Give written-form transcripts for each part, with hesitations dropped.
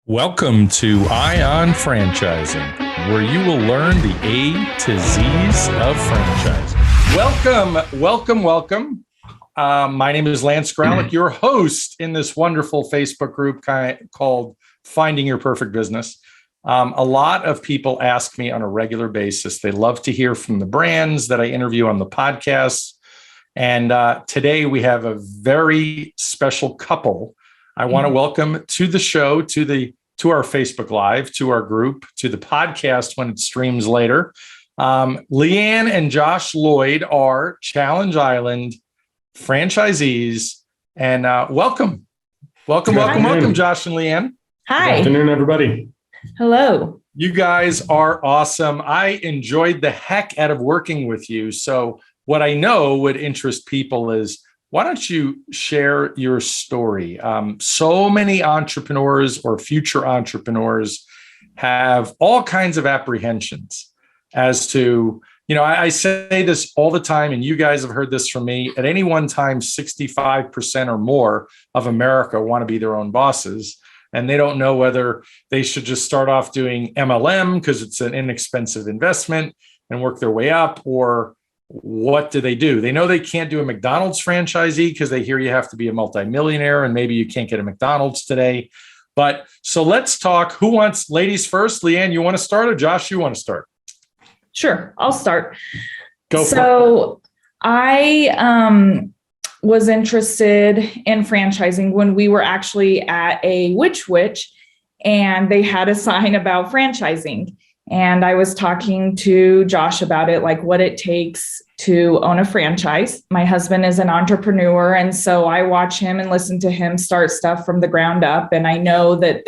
Welcome to Ion Franchising, where you will learn the A to Z's of franchising. Welcome. My name is Lance Graulich, your host in this wonderful Facebook group called Finding Your Perfect Business. A lot of people ask me on a regular basis. They love to hear from the brands that I interview on the podcast. And today we have a very special couple I want to welcome to the show, to our Facebook Live, to our group, to the podcast when it streams later. Leann and Josh Lloyd are Challenge Island franchisees. And welcome, Josh and Leann. Hi. Good afternoon, everybody. Hello. You guys are awesome. I enjoyed the heck out of working with you. So what I know would interest people is, why don't you share your story? So many entrepreneurs or future entrepreneurs have all kinds of apprehensions as to, I say this all the time, and you guys have heard this from me. At any one time, 65% or more of America want to be their own bosses. And they don't know whether they should just start off doing MLM because it's an inexpensive investment and work their way up, or what do? They know they can't do a McDonald's franchisee because they hear you have to be a multi-millionaire and maybe you can't get a McDonald's today. But so let's talk. Who wants, ladies first? Leann, you want to start, or Josh, you want to start? Sure, I'll start. Go for it. So I was interested in franchising when we were actually at a Which, and they had a sign about franchising. And I was talking to Josh about it, like what it takes to own a franchise. My husband is an entrepreneur, and so I watch him and listen to him start stuff from the ground up. And I know that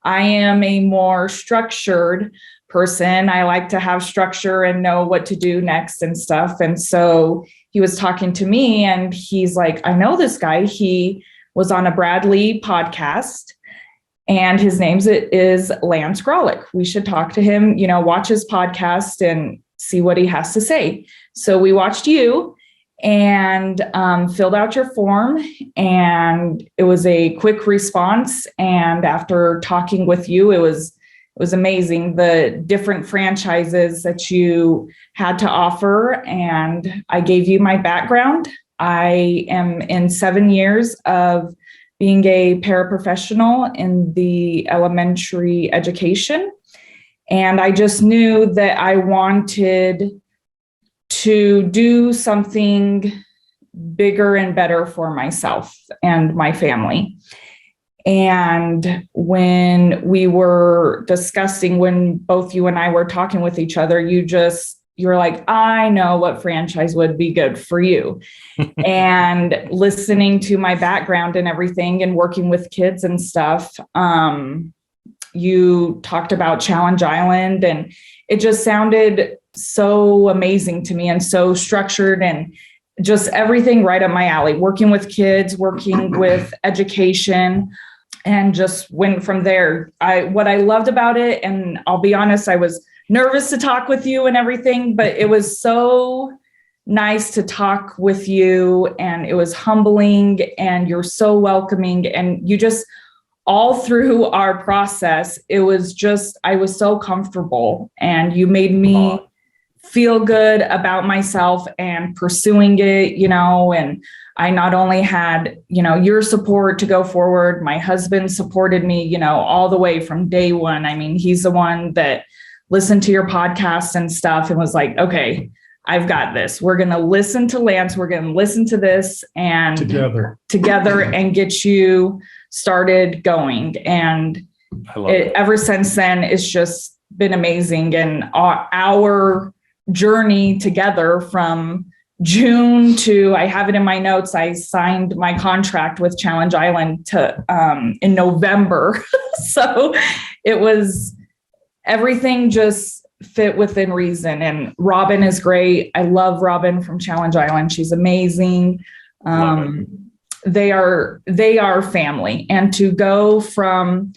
I am a more structured person. I like to have structure and know what to do next and stuff. And so he was talking to me and he's like, I know this guy. He was on a Bradley podcast. And his name is Lance Graulich. We should talk to him, watch his podcast and see what he has to say. So we watched you and filled out your form, and it was a quick response. And after talking with you, it was amazing, the different franchises that you had to offer. And I gave you my background. I am in 7 years of being a paraprofessional in the elementary education. And I just knew that I wanted to do something bigger and better for myself and my family. And when we were discussing, when both you and I were talking with each other, you're like, I know what franchise would be good for you. And listening to my background and everything and working with kids and stuff, you talked about Challenge Island, and it just sounded so amazing to me and so structured and just everything right up my alley, working with kids, working with education, and just went from there. What I loved about it, and I'll be honest, I was nervous to talk with you and everything, but it was so nice to talk with you, and it was humbling, and you're so welcoming, and you just, all through our process, I was so comfortable, and you made me feel good about myself and pursuing it, and I not only had, your support to go forward, my husband supported me, all the way from day one. I mean, he's the one that listened to your podcast and stuff and was like, okay, I've got this. We're going to listen to Lance. We're going to listen to this and together and get you started going. And ever since then, it's just been amazing. And our journey together from June to, I have it in my notes, I signed my contract with Challenge Island in November. So it was, everything just fit within reason. And Robin is great. I love Robin from Challenge Island. She's amazing. They are family. And to go from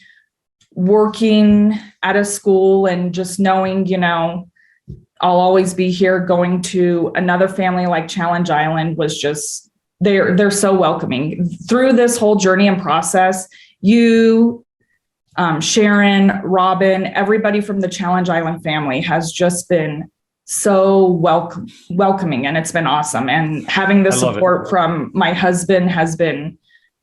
working at a school and just knowing, I'll always be here, going to another family like Challenge Island was just, they're so welcoming. Through this whole journey and process, you Sharon, Robin, everybody from the Challenge Island family has just been so welcoming, and it's been awesome. And having the support from my husband has been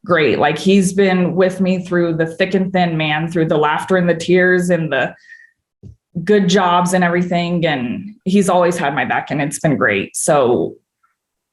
great. Like, he's been with me through the thick and thin, man, through the laughter and the tears and the good jobs and everything. And he's always had my back, and it's been great. So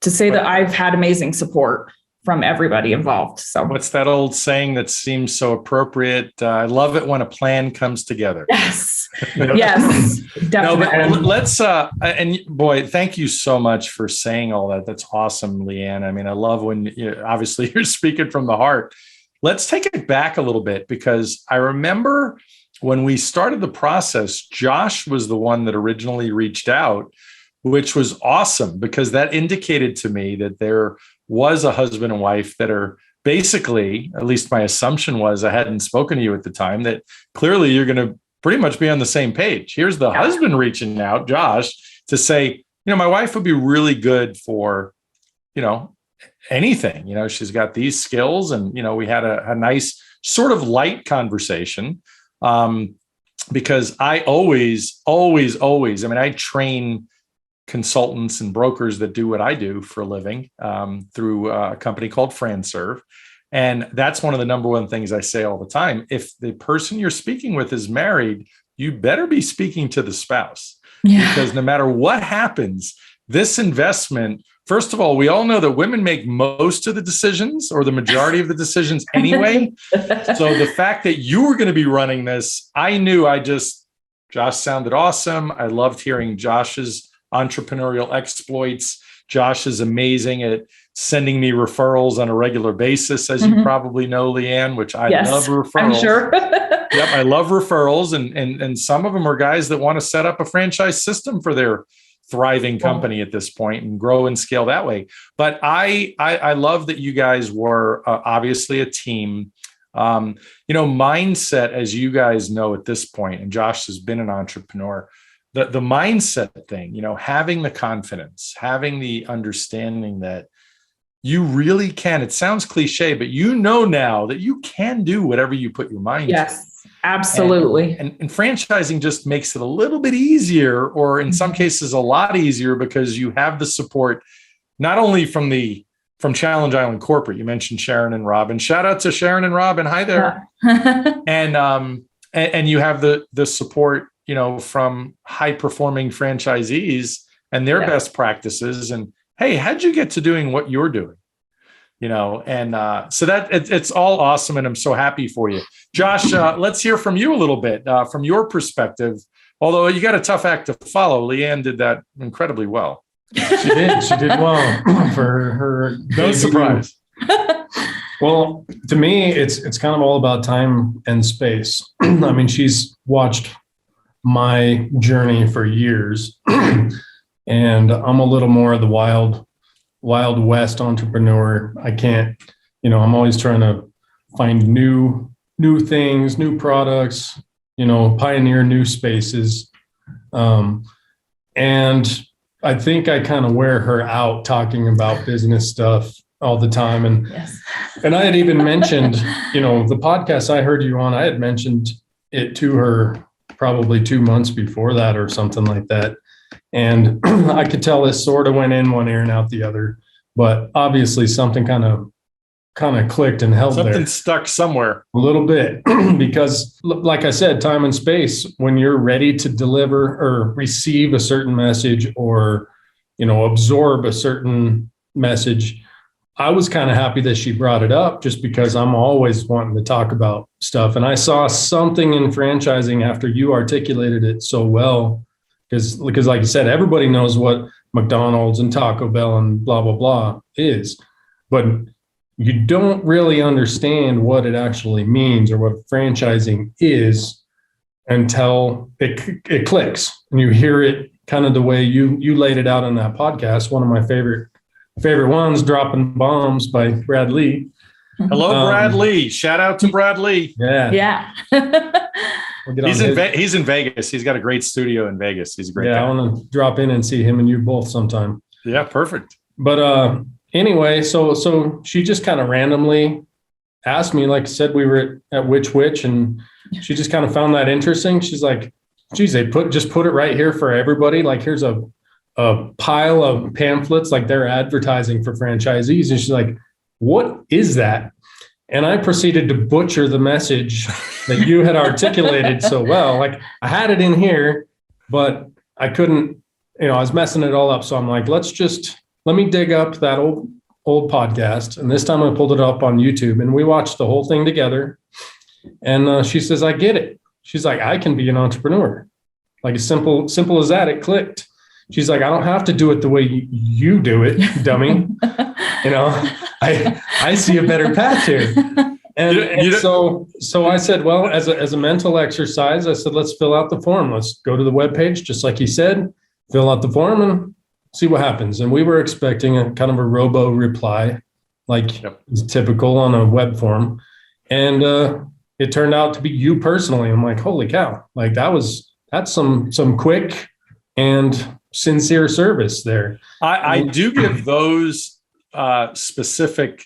to say that I've had amazing support from everybody involved. So what's that old saying that seems so appropriate? I love it when a plan comes together. Yes. Yes, definitely. No, but let's, and boy, thank you so much for saying all that. That's awesome, Leann. I mean, I love when obviously you're speaking from the heart. Let's take it back a little bit, because I remember when we started the process, Josh was the one that originally reached out, which was awesome, because that indicated to me that there was a husband and wife that are basically, at least my assumption was, I hadn't spoken to you at the time, that clearly you're going to pretty much be on the same page. Here's the husband reaching out, Josh, to say, my wife would be really good for, anything. She's got these skills. And, we had a nice sort of light conversation, because I always, I train consultants and brokers that do what I do for a living, through a company called FranServe. And that's one of the number one things I say all the time. If the person you're speaking with is married, you better be speaking to the spouse, because no matter what happens, this investment, first of all, we all know that women make most of the decisions, or the majority of the decisions anyway. So the fact that you were going to be running this, I knew Josh sounded awesome. I loved hearing Josh's entrepreneurial exploits. Josh is amazing at sending me referrals on a regular basis, as you probably know, Leann, which I love referrals. I'm sure. Yep, I love referrals. And some of them are guys that want to set up a franchise system for their thriving company at this point and grow and scale that way. But I love that you guys were obviously a team. Mindset, as you guys know at this point, and Josh has been an entrepreneur, the mindset thing, having the confidence, having the understanding that you really can. It sounds cliche, but now that you can do whatever you put your mind to. Yes, absolutely. And franchising just makes it a little bit easier, or in some cases a lot easier, because you have the support, not only from Challenge Island Corporate. You mentioned Sharon and Robin. Shout out to Sharon and Robin. Hi there. And you have the support, from high performing franchisees and their best practices. And hey, how'd you get to doing what you're doing? So that it's all awesome. And I'm so happy for you. Josh, let's hear from you a little bit, from your perspective, although you got a tough act to follow. Leann did that incredibly well. She did well for her. No surprise. Well, to me, it's kind of all about time and space. I mean, she's watched my journey for years, and I'm a little more of the wild west entrepreneur. I can't, I'm always trying to find new things, new products, pioneer new spaces. And I think I kind of wear her out talking about business stuff all the time. And I had even mentioned, the podcast I heard you on, I had mentioned it to her probably 2 months before that or something like that. And I could tell this sort of went in one ear and out the other, but obviously something kind of clicked and held something there. Stuck somewhere a little bit, because like I said, time and space, when you're ready to deliver or receive a certain message, or, absorb a certain message. I was kind of happy that she brought it up, just because I'm always wanting to talk about stuff. And I saw something in franchising after you articulated it so well, because like you said, everybody knows what McDonald's and Taco Bell and blah, blah, blah is, but you don't really understand what it actually means or what franchising is until it clicks and you hear it kind of the way you laid it out on that podcast. One of my favorite ones, Dropping Bombs by Brad Lee. Hello, Brad Lee. Shout out to Brad Lee. Yeah. He's in Vegas. He's got a great studio in Vegas. He's a great guy. I want to drop in and see him and you both sometime. Yeah, perfect. But anyway, so she just kind of randomly asked me, like I said, we were at Which, and she just kind of found that interesting. She's like, geez, they just put it right here for everybody. Like, here's a pile of pamphlets, like they're advertising for franchisees. And she's like, what is that? And I proceeded to butcher the message that you had articulated so well. Like, I had it in here, but I couldn't, I was messing it all up. So I'm like, let me dig up that old podcast. And this time I pulled it up on YouTube and we watched the whole thing together. And she says, I get it. She's like, I can be an entrepreneur. Like, as simple as that, it clicked. She's like, I don't have to do it the way you do it, dummy. I see a better path here. And so I said, well, as a mental exercise, I said, let's fill out the form. Let's go to the webpage, just like he said, fill out the form and see what happens. And we were expecting a kind of a robo reply, like is typical on a web form. And it turned out to be you personally. I'm like, holy cow. Like, that's some quick and sincere service there. I do give those specific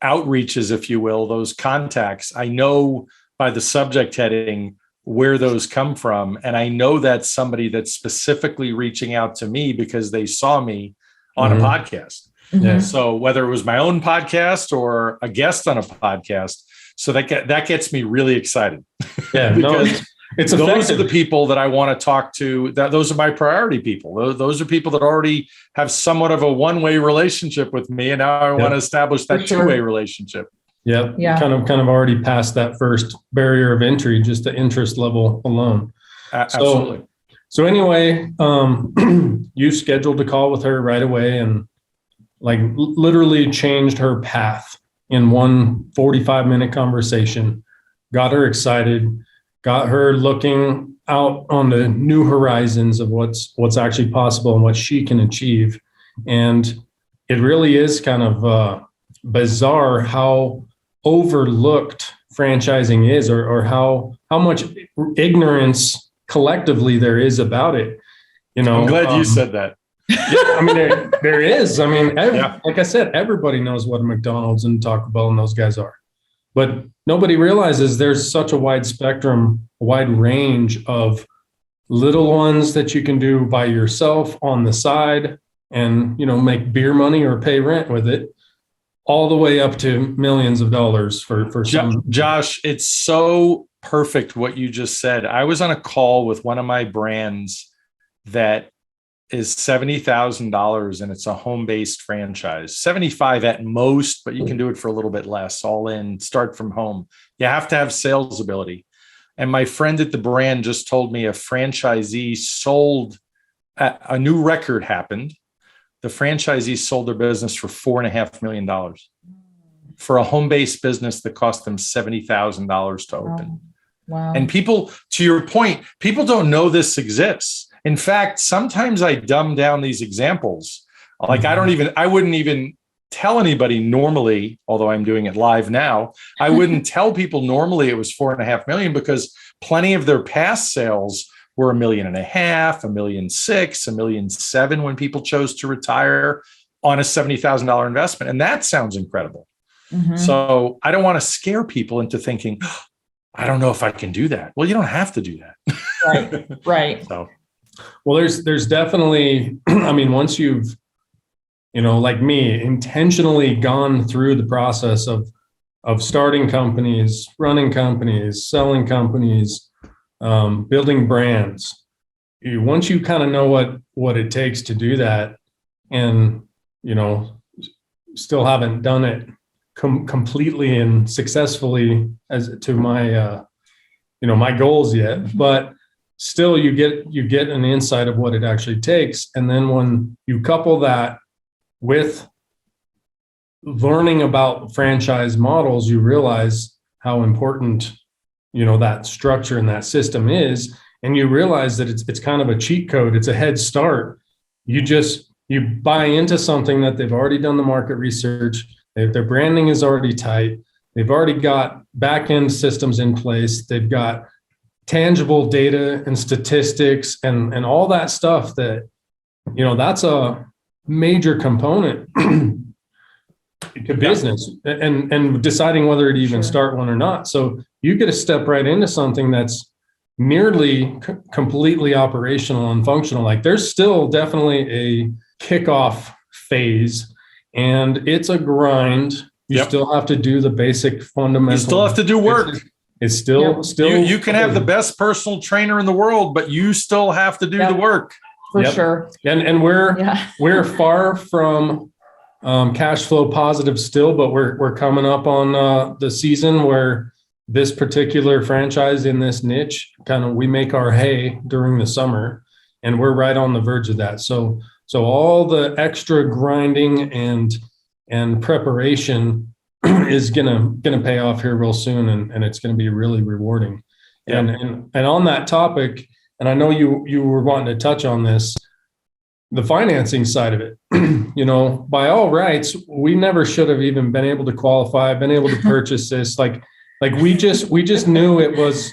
outreaches, if you will, those contacts. I know by the subject heading where those come from. And I know that's somebody that's specifically reaching out to me because they saw me on a podcast. Mm-hmm. So whether it was my own podcast or a guest on a podcast, so that gets me really excited. Yeah, because it's those are the people that I want to talk to. Those are my priority people. Those are people that already have somewhat of a one-way relationship with me, and now I want to establish that two-way relationship. Yeah, kind of already past that first barrier of entry, just the interest level alone. Absolutely. So anyway, you scheduled a call with her right away, and like literally changed her path in one 45-minute conversation. Got her excited. Got her looking out on the new horizons of what's actually possible and what she can achieve. And it really is kind of bizarre how overlooked franchising is, or how much ignorance collectively there is about it. I'm glad you said that. Yeah, I mean, there is. I mean, like I said, everybody knows what a McDonald's and Taco Bell and those guys are. But nobody realizes there's such a wide spectrum, a wide range of little ones that you can do by yourself on the side and, make beer money or pay rent with it, all the way up to millions of dollars for some. Josh, it's so perfect what you just said. I was on a call with one of my brands that is $70,000 and it's a home-based franchise, 75 at most, but you can do it for a little bit less, all in, start from home. You have to have sales ability. And my friend at the brand just told me a franchisee sold, a new record happened. The franchisee sold their business for $4.5 million for a home-based business that cost them $70,000 to open. Wow. And people, to your point, people don't know this exists. In fact, sometimes I dumb down these examples. Like I wouldn't even tell anybody normally, although I'm doing it live now, I wouldn't tell people normally it was $4.5 million because plenty of their past sales were $1.5 million, $1.6 million, $1.7 million when people chose to retire on a $70,000 investment. And that sounds incredible. Mm-hmm. So I don't want to scare people into thinking, I don't know if I can do that. Well, you don't have to do that. Right. So. Well, there's definitely, I mean, once you've, like me, intentionally gone through the process of starting companies, running companies, selling companies, building brands, once you kind of know what it takes to do that, and, still haven't done it completely and successfully as to my, my goals yet, but still you get an insight of what it actually takes. And then when you couple that with learning about franchise models, you realize how important, that structure and that system is. And you realize that it's kind of a cheat code. It's a head start. You buy into something that they've already done the market research. Their branding is already tight. They've already got back-end systems in place. They've got tangible data and statistics and all that stuff that, that's a major component to business and deciding whether to even start one or not. So you get to step right into something that's nearly completely operational and functional. Like there's still definitely a kickoff phase, and it's a grind. You still have to do the basic fundamentals. You still have to do work. It's still you can have the best personal trainer in the world, but you still have to do the work. For sure. And we're far from cash flow positive still, but we're coming up on the season where this particular franchise in this niche, we make our hay during the summer, and we're right on the verge of that. So all the extra grinding and preparation is gonna pay off here real soon, and it's gonna be really rewarding. Yeah. And on that topic, and I know you were wanting to touch on this, the financing side of it. By all rights, we never should have even been able to qualify, been able to purchase this. Like we just knew it was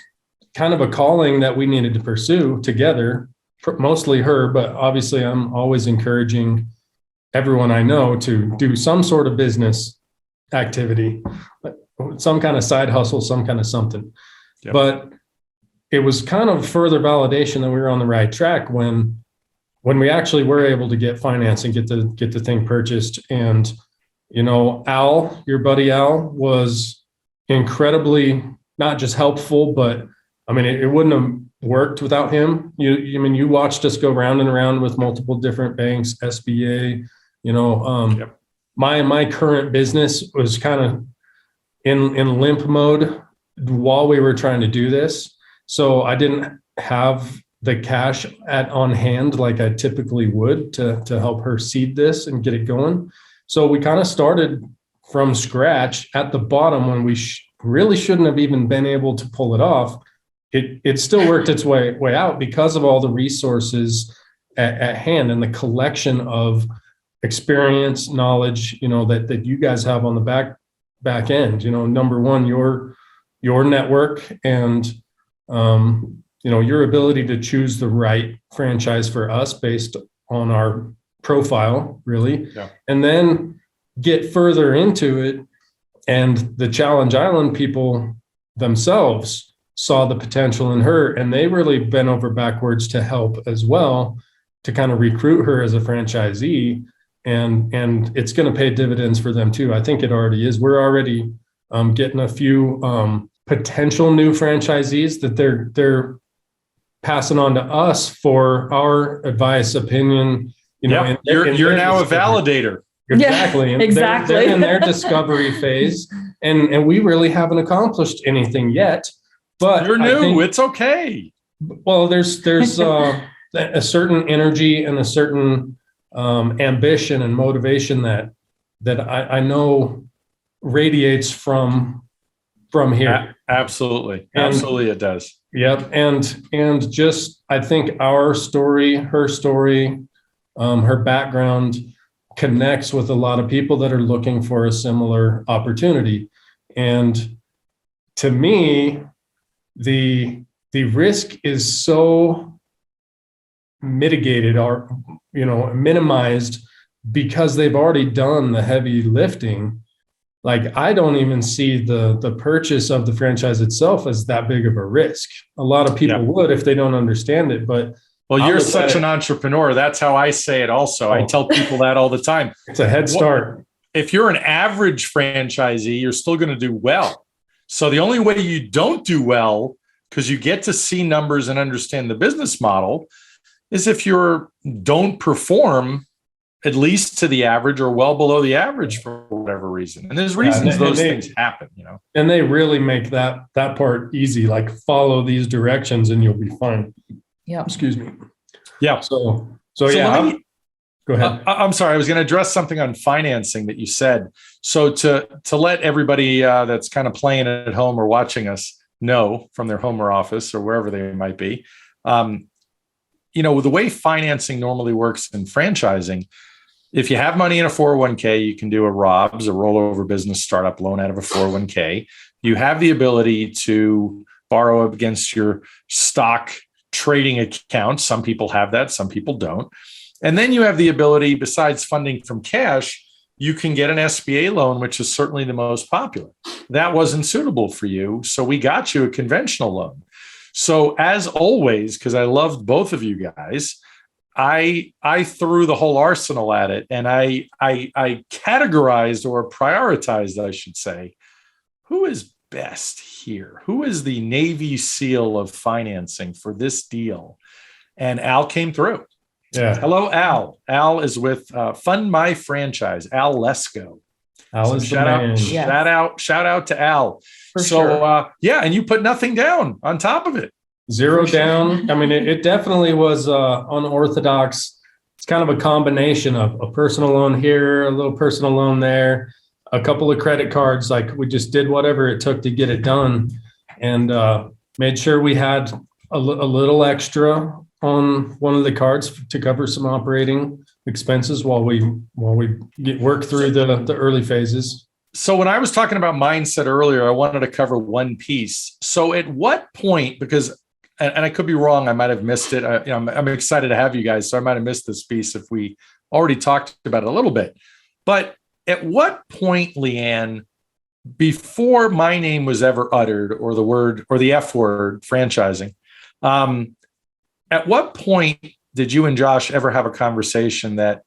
kind of a calling that we needed to pursue together, mostly her, but obviously I'm always encouraging everyone I know to do some sort of business activity, some kind of side hustle, some kind of something. Yep. But it was kind of further validation that we were on the right track when we actually were able to get financing, get the thing purchased. And, Al, your buddy Al, was incredibly not just helpful, but I mean, it wouldn't have worked without him. You watched us go round and around with multiple different banks, SBA, my current business was kind of in limp mode while we were trying to do this. So I didn't have the cash on hand like I typically would to help her seed this and get it going. So we kind of started from scratch at the bottom when we really shouldn't have even been able to pull it off. It still worked its way out because of all the resources at hand and the collection of experience, knowledge, that you guys have on the back end. Number one, your network and your ability to choose the right franchise for us based on our profile, really, and then get further into it. And the Challenge Island people themselves saw the potential in her, and they really bent over backwards to help as well, to kind of recruit her as a franchisee. And it's going to pay dividends for them too. I think it already is. We're already getting a few potential new franchisees that they're passing on to us for our advice, opinion. You're now a validator. Exactly. Yeah, exactly. They're in their discovery phase, and we really haven't accomplished anything yet. But you're new. It's okay. Well, there's a certain energy and a certain ambition and motivation that I know radiates from here. Absolutely. And, absolutely it does. Yep. And just, I think our story, her story, her background connects with a lot of people that are looking for a similar opportunity. And to me, the risk is so mitigated or minimized because they've already done the heavy lifting. Like, I don't even see the purchase of the franchise itself as that big of a risk. A lot of people would if they don't understand it, but well, you're such an entrepreneur. That's how I say it also. I tell people that all the time. It's a head start. If you're an average franchisee, you're still going to do well. So the only way you don't do well, because you get to see numbers and understand the business model, is if you don't perform at least to the average or well below the average for whatever reason. And there's reasons those things happen, And they really make that part easy. Like, follow these directions and you'll be fine. Yeah. Excuse me. Yeah. So yeah. Go ahead. I'm sorry. I was going to address something on financing that you said. So to let everybody that's kind of playing at home or watching us know from their home or office or wherever they might be, the way financing normally works in franchising, if you have money in a 401k, you can do a ROBS, a rollover business startup loan out of a 401k. You have the ability to borrow against your stock trading account. Some people have that, some people don't. And then you have the ability, besides funding from cash, you can get an SBA loan, which is certainly the most popular. That wasn't suitable for you. So we got you a conventional loan. So as always, because I loved both of you guys, I threw the whole arsenal at it, and I categorized or prioritized, I should say, who is best here? Who is the Navy SEAL of financing for this deal? And Al came through. Yeah. Hello, Al. Al is with Fund My Franchise. Al Lesko. Al So is shout the out, man. Yeah. shout out to Al. For So sure. yeah, and you put nothing down on top of it. Zero down. I mean, it definitely was unorthodox. It's kind of a combination of a personal loan here, a little personal loan there, a couple of credit cards. Like, we just did whatever it took to get it done, and made sure we had a little extra on one of the cards to cover some operating expenses while we work through the early phases. So when I was talking about mindset earlier, I wanted to cover one piece. So at what point, because, and I could be wrong, I might have missed it. I'm excited to have you guys, so I might have missed this piece if we already talked about it a little bit. But at what point, Leann, before my name was ever uttered, or the word, or the F word, franchising, at what point did you and Josh ever have a conversation that,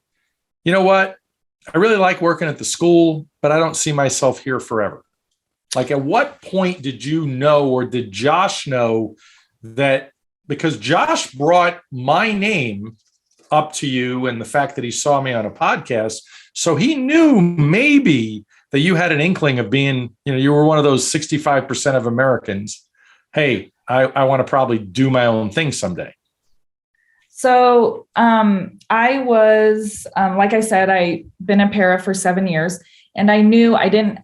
you know what, I really like working at the school, but I don't see myself here forever? Like, at what point did you know, or did Josh know that, because Josh brought my name up to you and the fact that he saw me on a podcast, so he knew maybe that you had an inkling of being, you were one of those 65% of Americans. Hey, I want to probably do my own thing someday. So I was, like I said, I've been a para for 7 years, and I knew I don't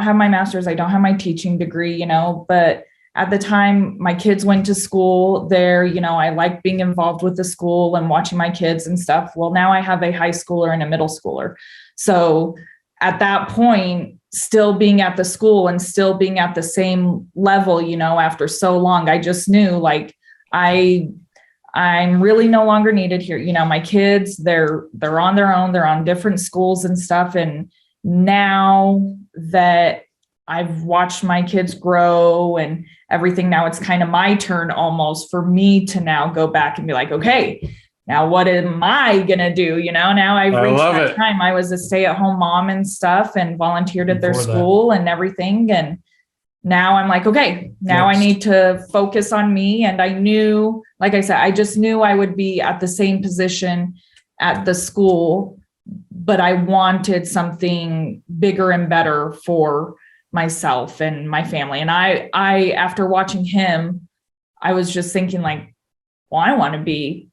have my master's. I don't have my teaching degree, but at the time my kids went to school there, I like being involved with the school and watching my kids and stuff. Well, now I have a high schooler and a middle schooler. So at that point, still being at the school and still being at the same level, after so long, I just knew, like, I'm really no longer needed here. My kids, they're on their own, they're on different schools and stuff. And now that I've watched my kids grow and everything, now it's kind of my turn almost for me to now go back and be like, okay, now what am I going to do? Now I've reached that time. I was a stay-at-home mom and stuff and volunteered at their school and everything. And now I'm like, okay, now I need to focus on me. And I knew, like I said, I just knew I would be at the same position at the school, but I wanted something bigger and better for myself and my family. And I after watching him, I was just thinking, like, well, I want to be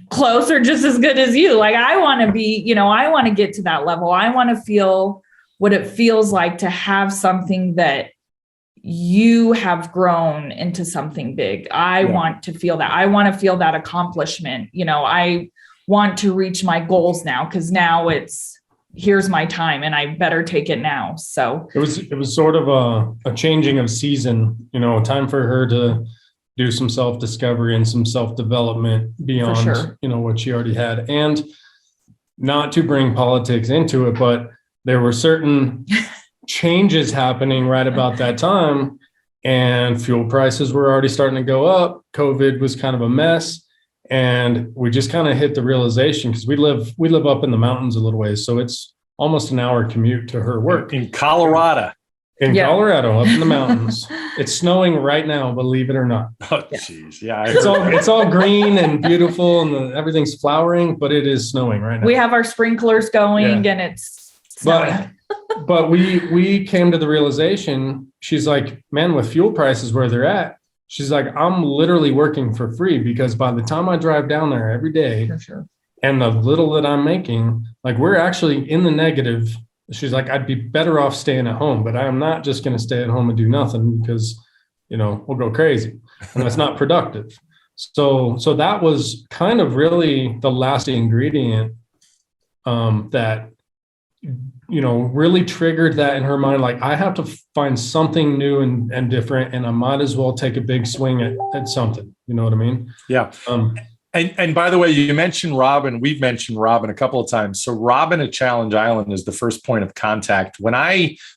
close or just as good as you. Like, I want to be, I want to get to that level. I want to feel what it feels like to have something that you have grown into something big. I want to feel that. I want to feel that accomplishment. I want to reach my goals now, because now here's my time and I better take it now. So it was sort of a changing of season, time for her to do some self-discovery and some self-development beyond, what she already had. And not to bring politics into it, but there were certain changes happening right about that time, and fuel prices were already starting to go up. COVID was kind of a mess. And we just kind of hit the realization, because we live up in the mountains a little ways. So it's almost an hour commute to her work. In Colorado. Colorado, up in the mountains. It's snowing right now, believe it or not. Oh, jeez. Yeah. It's all green and beautiful, and everything's flowering, but it is snowing right now. We have our sprinklers going and it's snowing. But we came to the realization, she's like, man, with fuel prices where they're at, she's like, I'm literally working for free, because by the time I drive down there every day, for sure, and the little that I'm making, like, we're actually in the negative. She's like, I'd be better off staying at home, but I'm not just going to stay at home and do nothing, because, we'll go crazy and that's not productive. So that was kind of really the last ingredient that, really triggered that in her mind. Like, I have to find something new and different, and I might as well take a big swing at something. You know what I mean? Yeah. And by the way, you mentioned Robin. We've mentioned Robin a couple of times. So Robin at Challenge Island is the first point of contact. When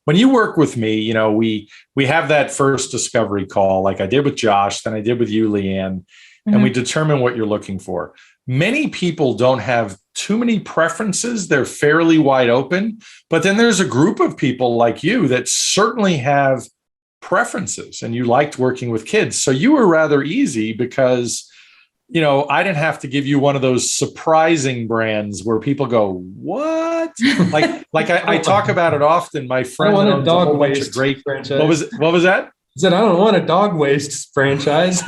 you work with me, you know, we have that first discovery call, like I did with Josh, then I did with you, Leann, and we determine what you're looking for. Many people don't have too many preferences. They're fairly wide open. But then there's a group of people like you that certainly have preferences, and you liked working with kids. So you were rather easy because, you know, I didn't have to give you one of those surprising brands where people go, what? I talk about it often. My friend owns a whole bunch of great franchise. What was that? I said, I don't want a dog waste franchise.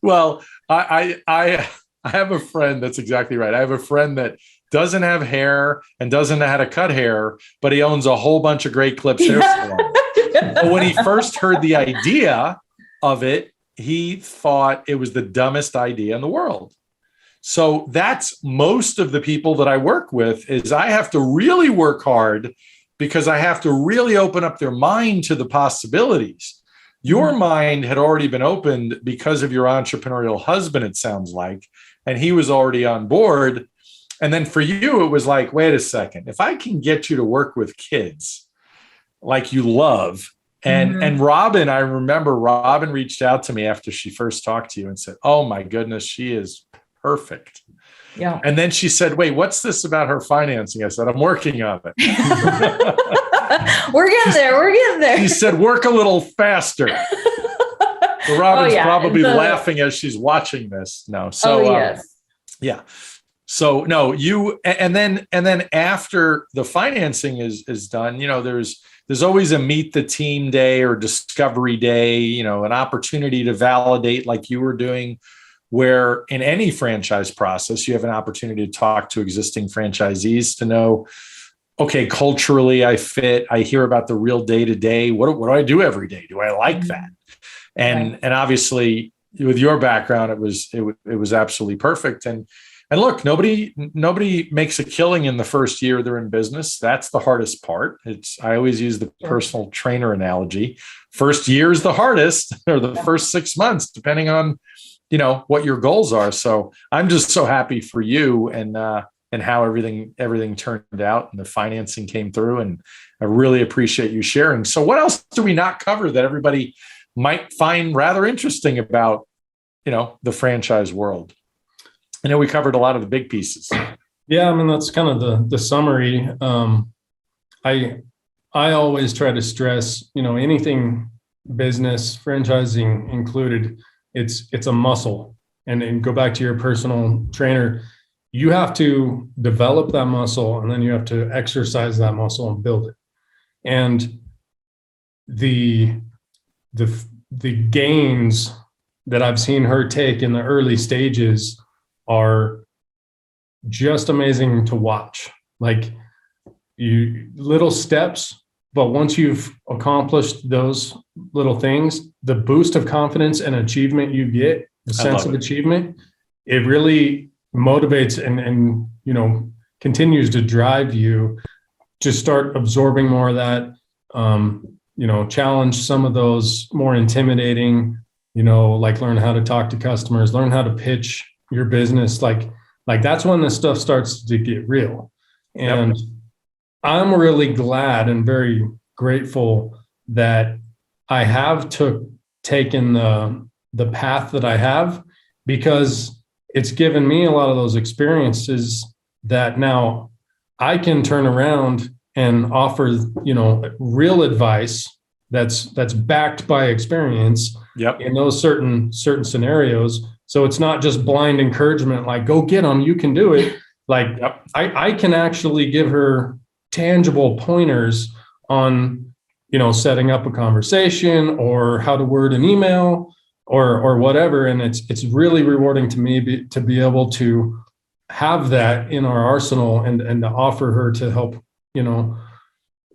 Well, I have a friend that's exactly right. I have a friend that doesn't have hair and doesn't know how to cut hair, but he owns a whole bunch of Great Clips hair salon. But when he first heard the idea of it, he thought it was the dumbest idea in the world. So that's most of the people that I work with, is I have to really work hard because I have to really open up their mind to the possibilities. Your mind had already been opened because of your entrepreneurial husband, it sounds like, and he was already on board. And then for you, it was like, wait a second, if I can get you to work with kids like you love. And Robin, I remember Robin reached out to me after she first talked to you and said, oh my goodness, she is perfect. Yeah. And then she said, wait, what's this about her financing? I said, I'm working on it. We're getting there. She said, work a little faster. So Robin's probably laughing as she's watching this. No. So, yes. Yeah. So no, and then after the financing is done, you know, there's always a meet the team day or discovery day, you know, an opportunity to validate like you were doing, where in any franchise process, you have an opportunity to talk to existing franchisees to know, okay, culturally I fit. I hear about the real day-to-day. What do I do every day? Do I like that? And obviously with your background, it was absolutely perfect. And look, nobody makes a killing in the first year they're in business. That's the hardest part. I always use the personal trainer analogy. First year is the hardest, or the first 6 months, depending on, you know, what your goals are. So I'm just so happy for you and how everything turned out and the financing came through. And I really appreciate you sharing. So what else do we not cover that everybody might find rather interesting about, you know, the franchise world? I know we covered a lot of the big pieces. Yeah, I mean, that's kind of the summary. I always try to stress, you know, anything business, franchising included, it's a muscle. And go back to your personal trainer, you have to develop that muscle, and then you have to exercise that muscle and build it. And the gains that I've seen her take in the early stages are just amazing to watch. Like, little steps, but once you've accomplished those little things, the boost of confidence and achievement you get, the sense of achievement, it really motivates and you know, continues to drive you to start absorbing more of that, you know, challenge some of those more intimidating, you know, like learn how to talk to customers, learn how to pitch your business. Like that's when the stuff starts to get real. And I'm really glad and very grateful that I have taken the path that I have, because it's given me a lot of those experiences that now I can turn around and offer, you know, real advice that's backed by experience in those certain scenarios. So it's not just blind encouragement, like, go get them, you can do it. Like, I can actually give her tangible pointers on, you know, setting up a conversation or how to word an email or whatever. And it's really rewarding to me to be able to have that in our arsenal and to offer her to help, you know,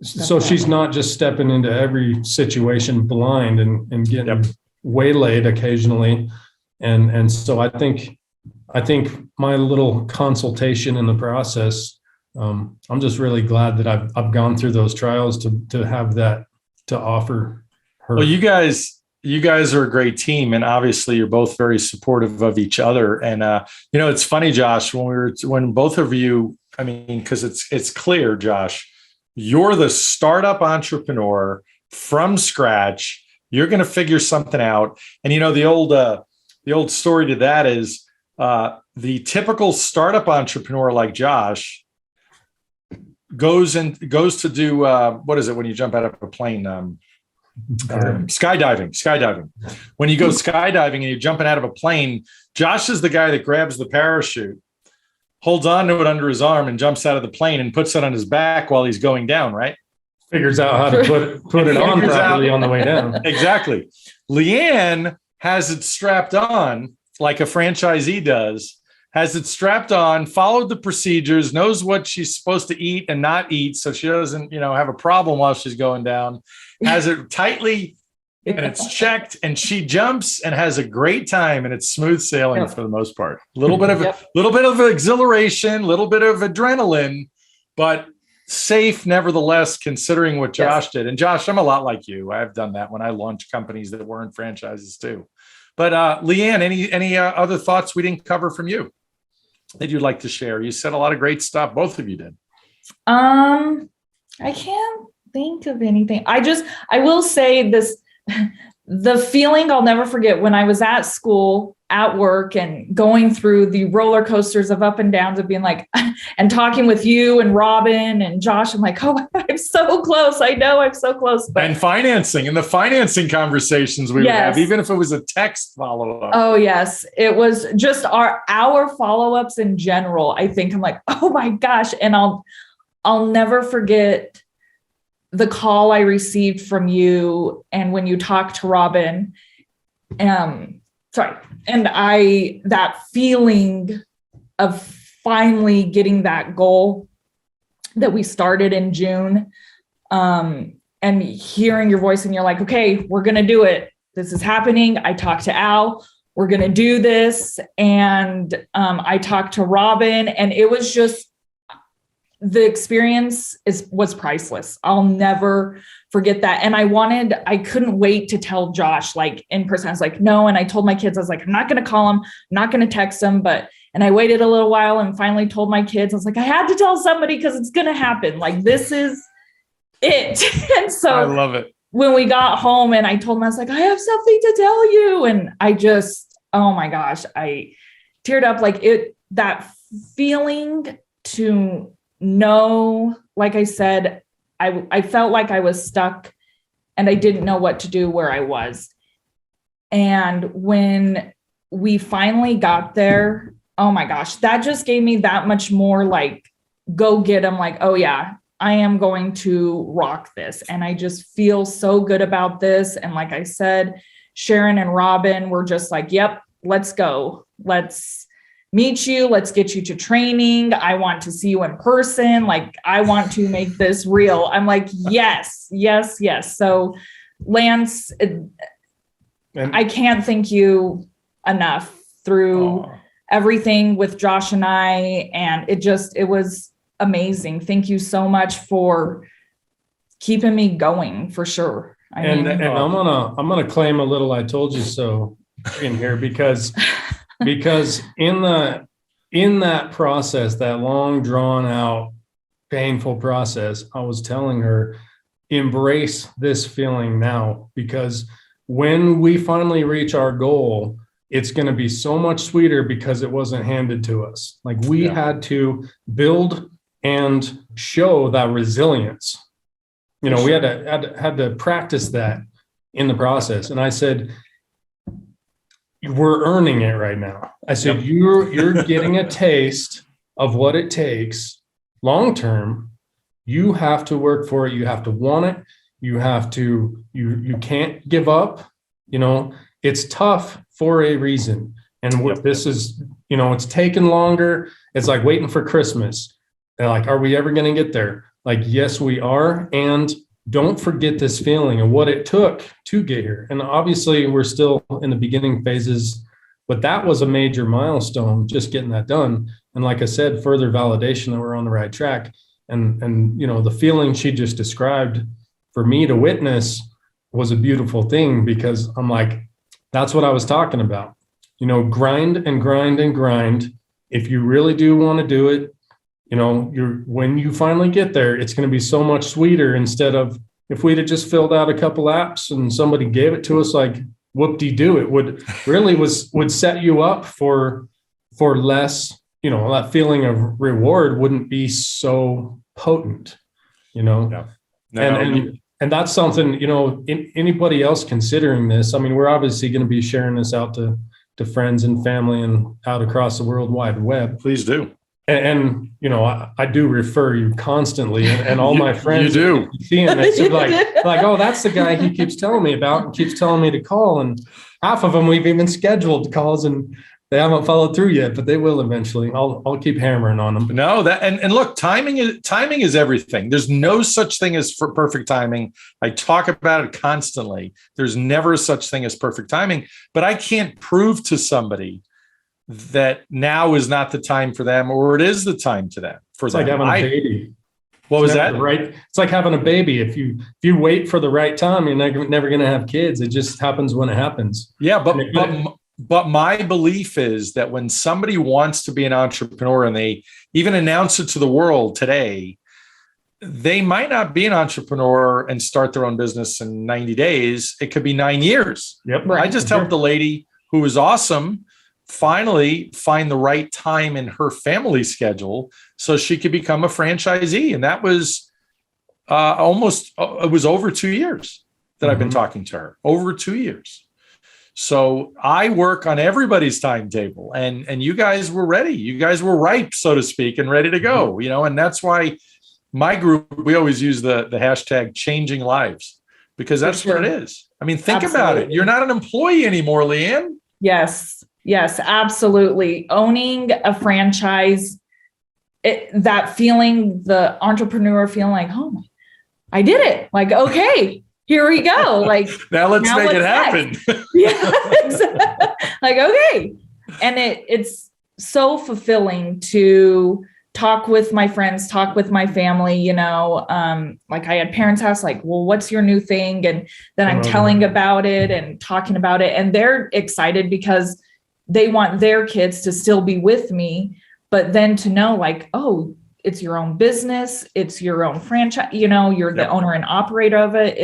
so she's not just stepping into every situation blind and getting waylaid occasionally. And so I think my little consultation in the process, I'm just really glad that I've gone through those trials to have that to offer her. Well, you guys you guys are a great team, and obviously you're both very supportive of each other. And it's funny, Josh, when both of you, I mean, because it's clear, Josh, you're the startup entrepreneur from scratch. You're going to figure something out. And the old story to that is the typical startup entrepreneur like Josh goes to do what is it when you jump out of a plane? Skydiving. When you go skydiving and you're jumping out of a plane, Josh is the guy that grabs the parachute, holds on to it under his arm, and jumps out of the plane and puts it on his back while he's going down, right? Figures out how to put it on properly on the way down. Exactly. Leann has it strapped on like a franchisee does, has it strapped on, followed the procedures, knows what she's supposed to eat and not eat so she doesn't, have a problem while she's going down, has it tightly and it's checked, and she jumps and has a great time, and it's smooth sailing for the most part. A little bit of exhilaration, a little bit of adrenaline, but safe nevertheless, considering what Josh did. And Josh, I'm a lot like you. I've done that when I launched companies that weren't franchises too. But Leann, any other thoughts we didn't cover from you that you'd like to share? You said a lot of great stuff. Both of you did. I can't think of anything. I will say this, the feeling I'll never forget when I was at school, at work, and going through the roller coasters of up and downs of being like, and talking with you and Robin and Josh. I'm like, oh, I'm so close. I know I'm so close. But, and the financing conversations we would have, even if it was a text follow-up. Oh, yes. It was just our follow-ups in general. I think I'm like, oh my gosh. And I'll never forget the call I received from you. And when you talked to Robin, and that feeling of finally getting that goal that we started in June, and hearing your voice, and you're like, okay, we're going to do it. This is happening. I talked to Al, we're going to do this. And I talked to Robin, and it was just, the experience was priceless. I'll never forget that. And I couldn't wait to tell Josh, like in person. I was like, no. And I told my kids, I was like, I'm not going to call him. I'm not going to text him. And I waited a little while and finally told my kids, I was like, I had to tell somebody because it's going to happen. Like, this is it. And so I love it. When we got home and I told him, I was like, I have something to tell you. And I just, oh my gosh, I teared up. Like that feeling to know, like I said, I felt like I was stuck and I didn't know what to do where I was. And when we finally got there, oh my gosh, that just gave me that much more like, go get them. Like, oh yeah, I am going to rock this. And I just feel so good about this. And like I said, Sharon and Robin were just like, yep, let's go. Let's meet you. Let's get you to training. I want to see you in person. Like, I want to make this real. I'm like, yes. So Lance, I can't thank you enough through everything with Josh and I. And it was amazing. Thank you so much for keeping me going, for sure. I'm gonna claim a little "I told you so" in here because in that process, that long drawn out, painful process, I was telling her, embrace this feeling now, because when we finally reach our goal, it's going to be so much sweeter because it wasn't handed to us. Like, we had to build and show that resilience. We had to practice that in the process. And I said, we're earning it right now. I said, you're getting a taste of what it takes long term. You have to work for it. You have to want it. You have to, you can't give up. It's tough for a reason. And what this is, it's taken longer. It's like waiting for Christmas. They're like, are we ever going to get there? Like, yes, we are. And don't forget this feeling and what it took to get here. And obviously we're still in the beginning phases, but that was a major milestone, just getting that done. And like I said, further validation that we're on the right track. And the feeling she just described for me to witness, was a beautiful thing, because I'm like, that's what I was talking about. Grind and grind and grind. If you really do want to do it, when you finally get there, it's going to be so much sweeter, instead of if we'd have just filled out a couple apps and somebody gave it to us like whoop-de-doo, it would set you up for less, that feeling of reward wouldn't be so potent, Yeah. No, and that's something, anybody else considering this. I mean, we're obviously going to be sharing this out to friends and family and out across the World Wide Web. please do. And I do refer you constantly, and all my friends you do seeing this are like, oh, that's the guy he keeps telling me about and keeps telling me to call. And half of them we've even scheduled calls, and they haven't followed through yet, but they will eventually. I'll keep hammering on them. No, and look, timing is everything. There's no such thing as for perfect timing. I talk about it constantly. There's never such thing as perfect timing, but I can't prove to somebody that now is not the time for them, or it is the time to them. It's like having a baby. What was that? Right. It's like having a baby. If you wait for the right time, you're never going to have kids. It just happens when it happens. Yeah, but my belief is that when somebody wants to be an entrepreneur and they even announce it to the world today, they might not be an entrepreneur and start their own business in 90 days. It could be 9 years. Yep. Right. I just helped a lady who was awesome finally find the right time in her family schedule so she could become a franchisee. And that was it was over 2 years that I've been talking to her, over 2 years. So I work on everybody's timetable, and you guys were ready. You guys were ripe, so to speak, and ready to go, and that's why my group, we always use the hashtag changing lives, because that's what it is. I mean, think about it. You're not an employee anymore, Leann. Yes, absolutely. Owning a franchise, that feeling, the entrepreneur feeling like, oh, I did it. Like, okay, here we go. Like, now let's make it happen. Yeah, exactly. Like, okay. And it's so fulfilling to talk with my friends, talk with my family, like I had parents ask, like, well, what's your new thing? And then I'm telling about it and talking about it. And they're excited because they want their kids to still be with me, but then to know like, oh, it's your own business, it's your own franchise, you're the owner and operator of it.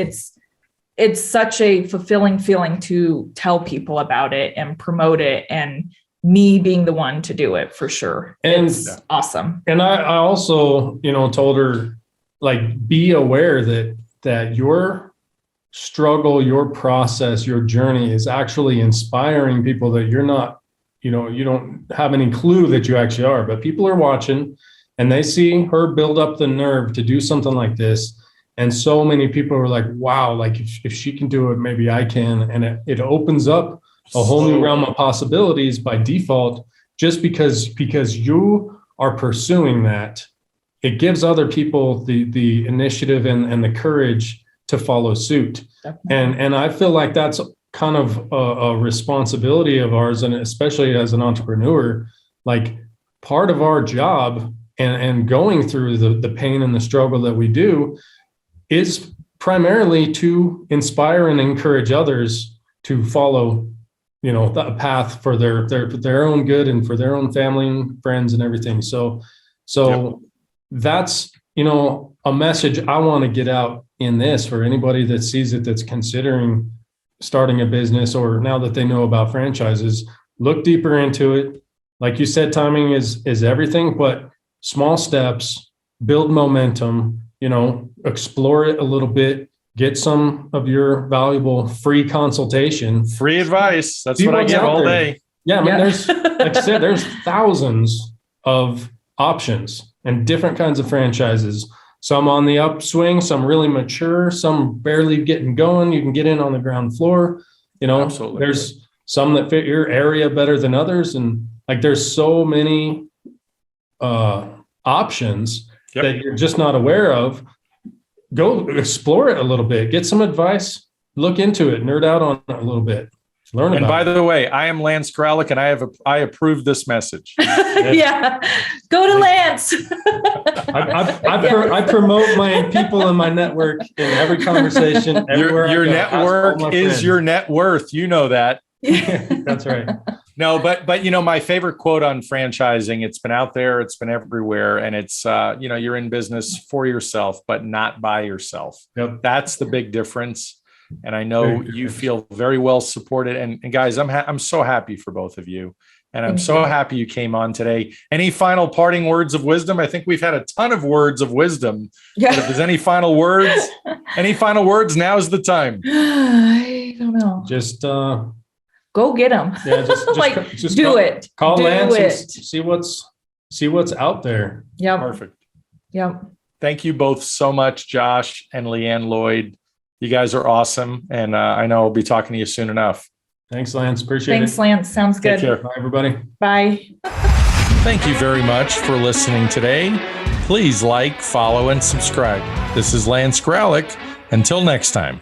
It's such a fulfilling feeling to tell people about it and promote it, and me being the one to do it for sure. And it's awesome. And I also, told her, like, be aware that your struggle, your process, your journey is actually inspiring people that you're not, you don't have any clue that you actually are, but people are watching and they see her build up the nerve to do something like this. And so many people are like, wow, like if she can do it, maybe I can. And it opens up a whole new realm of possibilities by default, just because you are pursuing that. It gives other people the initiative and the courage to follow suit. And I feel like that's kind of a responsibility of ours, and especially as an entrepreneur, like part of our job and going through the pain and the struggle that we do is primarily to inspire and encourage others to follow, the path for their own good and for their own family and friends and everything. So that's, a message I want to get out in this for anybody that sees it, that's considering starting a business, or now that they know about franchises, look deeper into it. Like you said, timing is everything, but small steps, build momentum, explore it a little bit, get some of your valuable free consultation. Free advice. That's what I get all day. Yeah. I mean, there's, like I said, there's thousands of options and different kinds of franchises. Some on the upswing, some really mature, some barely getting going. You can get in on the ground floor. Absolutely. There's some that fit your area better than others. And like, there's so many options that you're just not aware of. Go explore it a little bit, get some advice, look into it, nerd out on it a little bit. Learn And about by it. the way, I am Lance Graulich, and I approve this message. Yeah. Go to Lance. I promote my people in my network in every conversation. Everywhere Your I go. Ask all network my is friends. your net worth. You know that. That's right. No, but my favorite quote on franchising, it's been out there, it's been everywhere, and it's you're in business for yourself, but not by yourself. Yep. That's the big difference. And I know you feel very well supported. And guys, I'm so happy for both of you. And I'm so happy you came on today. Any final parting words of wisdom? I think we've had a ton of words of wisdom. Yeah. But if there's any final words, now's the time. I don't know. Just Go get them. yeah, just do it. Call do Lance it. and see what's out there. Yep. Perfect. Yep. Thank you both so much, Josh and Leann, Lloyd. You guys are awesome. And I know I'll be talking to you soon enough. Thanks, Lance. Appreciate it. Thanks, Lance. Sounds good. Take care. Bye, everybody. Bye. Thank you very much for listening today. Please like, follow, and subscribe. This is Lance Graulich. Until next time.